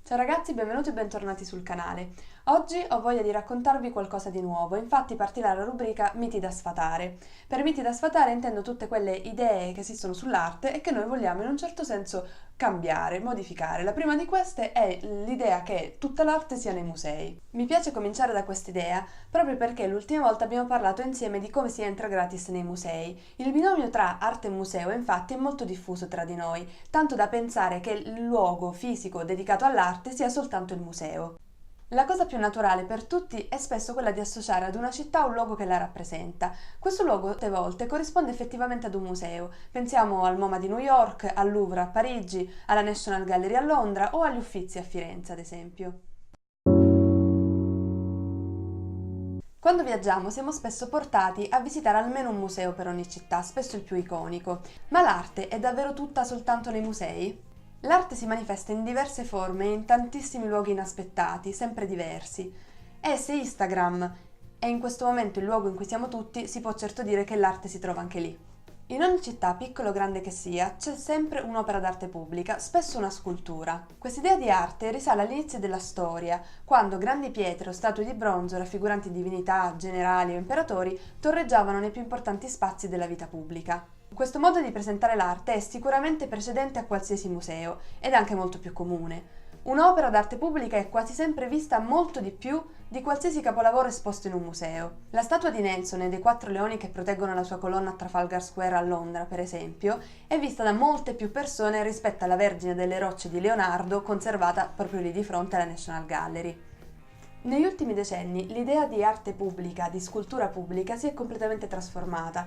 Ciao ragazzi, benvenuti e bentornati sul canale. Oggi ho voglia di raccontarvi qualcosa di nuovo, infatti partirà la rubrica Miti da sfatare. Per miti da sfatare intendo tutte quelle idee che esistono sull'arte e che noi vogliamo in un certo senso cambiare, modificare. La prima di queste è l'idea che tutta l'arte sia nei musei. Mi piace cominciare da quest'idea proprio perché l'ultima volta abbiamo parlato insieme di come si entra gratis nei musei. Il binomio tra arte e museo infatti è molto diffuso tra di noi, tanto da pensare che il luogo fisico dedicato all'arte sia soltanto il museo. La cosa più naturale per tutti è spesso quella di associare ad una città un luogo che la rappresenta. Questo luogo, molte volte, corrisponde effettivamente ad un museo. Pensiamo al MoMA di New York, al Louvre a Parigi, alla National Gallery a Londra o agli Uffizi a Firenze, ad esempio. Quando viaggiamo siamo spesso portati a visitare almeno un museo per ogni città, spesso il più iconico. Ma l'arte è davvero tutta soltanto nei musei? L'arte si manifesta in diverse forme e in tantissimi luoghi inaspettati, sempre diversi. E se Instagram è in questo momento il luogo in cui siamo tutti, si può certo dire che l'arte si trova anche lì. In ogni città, piccola o grande che sia, c'è sempre un'opera d'arte pubblica, spesso una scultura. Quest'idea di arte risale all'inizio della storia, quando grandi pietre o statue di bronzo raffiguranti divinità, generali o imperatori torreggiavano nei più importanti spazi della vita pubblica. Questo modo di presentare l'arte è sicuramente precedente a qualsiasi museo ed è anche molto più comune. Un'opera d'arte pubblica è quasi sempre vista molto di più di qualsiasi capolavoro esposto in un museo. La statua di Nelson e dei 4 leoni che proteggono la sua colonna a Trafalgar Square a Londra, per esempio, è vista da molte più persone rispetto alla Vergine delle Rocce di Leonardo, conservata proprio lì di fronte alla National Gallery. Negli ultimi decenni l'idea di arte pubblica, di scultura pubblica, si è completamente trasformata,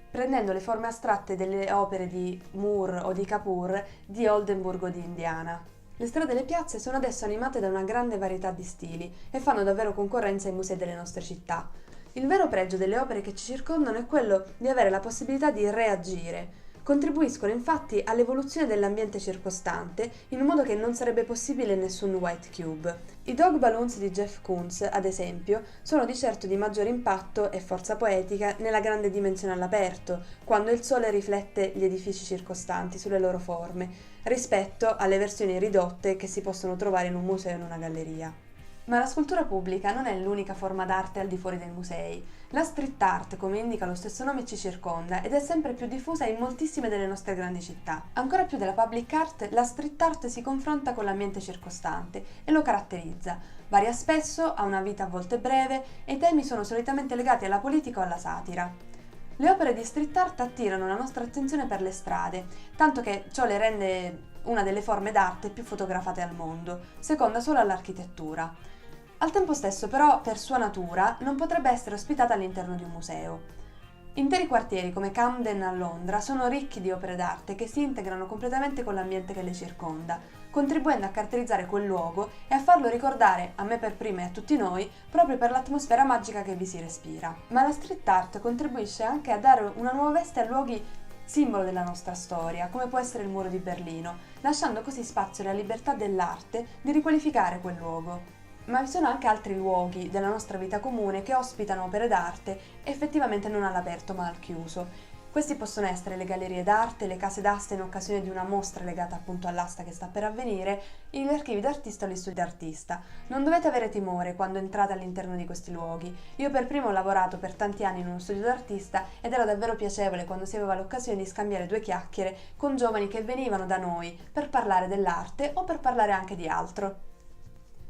prendendo le forme astratte delle opere di Moore o di Kapoor di Oldenburgo di Indiana. Le strade e le piazze sono adesso animate da una grande varietà di stili e fanno davvero concorrenza ai musei delle nostre città. Il vero pregio delle opere che ci circondano è quello di avere la possibilità di reagire. Contribuiscono infatti all'evoluzione dell'ambiente circostante in un modo che non sarebbe possibile in nessun white cube. I dog balloons di Jeff Koons, ad esempio, sono di certo di maggiore impatto e forza poetica nella grande dimensione all'aperto, quando il sole riflette gli edifici circostanti sulle loro forme, rispetto alle versioni ridotte che si possono trovare in un museo o in una galleria. Ma la scultura pubblica non è l'unica forma d'arte al di fuori dei musei. La street art, come indica lo stesso nome, ci circonda ed è sempre più diffusa in moltissime delle nostre grandi città. Ancora più della public art, la street art si confronta con l'ambiente circostante e lo caratterizza. Varia spesso, ha una vita a volte breve e i temi sono solitamente legati alla politica o alla satira. Le opere di street art attirano la nostra attenzione per le strade, tanto che ciò le rende una delle forme d'arte più fotografate al mondo, seconda solo all'architettura. Al tempo stesso, però, per sua natura, non potrebbe essere ospitata all'interno di un museo. Interi quartieri come Camden a Londra sono ricchi di opere d'arte che si integrano completamente con l'ambiente che le circonda, contribuendo a caratterizzare quel luogo e a farlo ricordare, a me per prima e a tutti noi, proprio per l'atmosfera magica che vi si respira. Ma la street art contribuisce anche a dare una nuova veste a luoghi simbolo della nostra storia, come può essere il Muro di Berlino, lasciando così spazio alla libertà dell'arte di riqualificare quel luogo. Ma vi sono anche altri luoghi della nostra vita comune che ospitano opere d'arte effettivamente non all'aperto ma al chiuso. Questi possono essere le gallerie d'arte, le case d'asta in occasione di una mostra legata appunto all'asta che sta per avvenire, gli archivi d'artista o gli studi d'artista. Non dovete avere timore quando entrate all'interno di questi luoghi. Io per primo ho lavorato per tanti anni in uno studio d'artista ed era davvero piacevole quando si aveva l'occasione di scambiare 2 chiacchiere con giovani che venivano da noi per parlare dell'arte o per parlare anche di altro.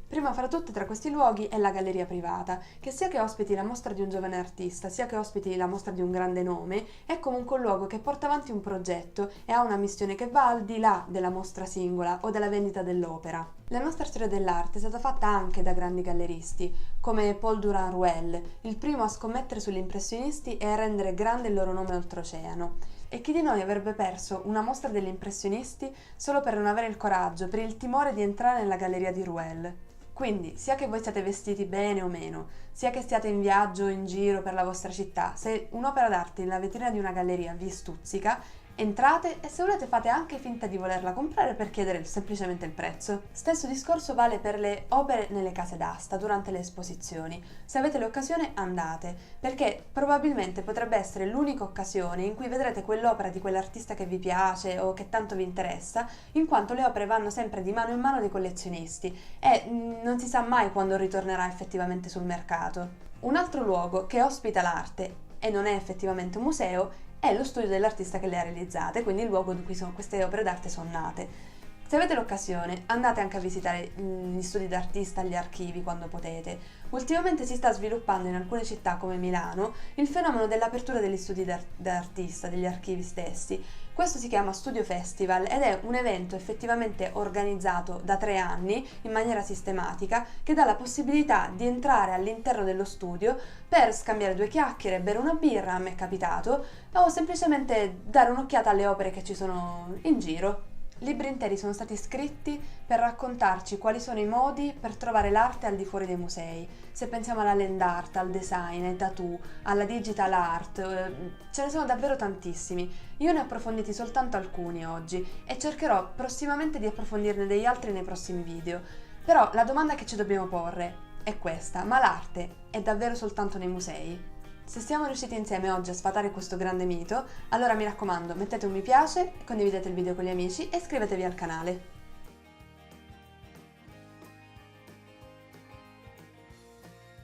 Prima fra tutte tra questi luoghi è la galleria privata, che sia che ospiti la mostra di un giovane artista, sia che ospiti la mostra di un grande nome, è comunque un luogo che porta avanti un progetto e ha una missione che va al di là della mostra singola o della vendita dell'opera. La nostra storia dell'arte è stata fatta anche da grandi galleristi, come Paul Durand-Ruel, il primo a scommettere sugli impressionisti e a rendere grande il loro nome oltreoceano. E chi di noi avrebbe perso una mostra degli impressionisti solo per non avere il coraggio, per il timore di entrare nella galleria di Ruel? Quindi, sia che voi siate vestiti bene o meno, sia che stiate in viaggio o in giro per la vostra città, se un'opera d'arte nella vetrina di una galleria vi stuzzica, Entrate e se volete fate anche finta di volerla comprare per chiedere semplicemente il prezzo. Stesso discorso vale per le opere nelle case d'asta durante le esposizioni. Se avete l'occasione andate, perché probabilmente potrebbe essere l'unica occasione in cui vedrete quell'opera di quell'artista che vi piace o che tanto vi interessa, in quanto le opere vanno sempre di mano in mano dei collezionisti e non si sa mai quando ritornerà effettivamente sul mercato. Un altro luogo che ospita l'arte e non è effettivamente un museo è lo studio dell'artista che le ha realizzate, quindi il luogo in cui queste opere d'arte sono nate. Se avete l'occasione, andate anche a visitare gli studi d'artista, gli archivi quando potete. Ultimamente si sta sviluppando in alcune città come Milano il fenomeno dell'apertura degli studi d'artista, degli archivi stessi. Questo si chiama Studio Festival ed è un evento effettivamente organizzato da 3 anni in maniera sistematica che dà la possibilità di entrare all'interno dello studio per scambiare 2 chiacchiere, bere una birra, a me è capitato, o semplicemente dare un'occhiata alle opere che ci sono in giro. Libri interi sono stati scritti per raccontarci quali sono i modi per trovare l'arte al di fuori dei musei. Se pensiamo alla land art, al design, ai tattoo, alla digital art, ce ne sono davvero tantissimi. Io ne ho approfonditi soltanto alcuni oggi e cercherò prossimamente di approfondirne degli altri nei prossimi video. Però la domanda che ci dobbiamo porre è questa: ma l'arte è davvero soltanto nei musei? Se siamo riusciti insieme oggi a sfatare questo grande mito, allora mi raccomando, mettete un mi piace, condividete il video con gli amici e iscrivetevi al canale.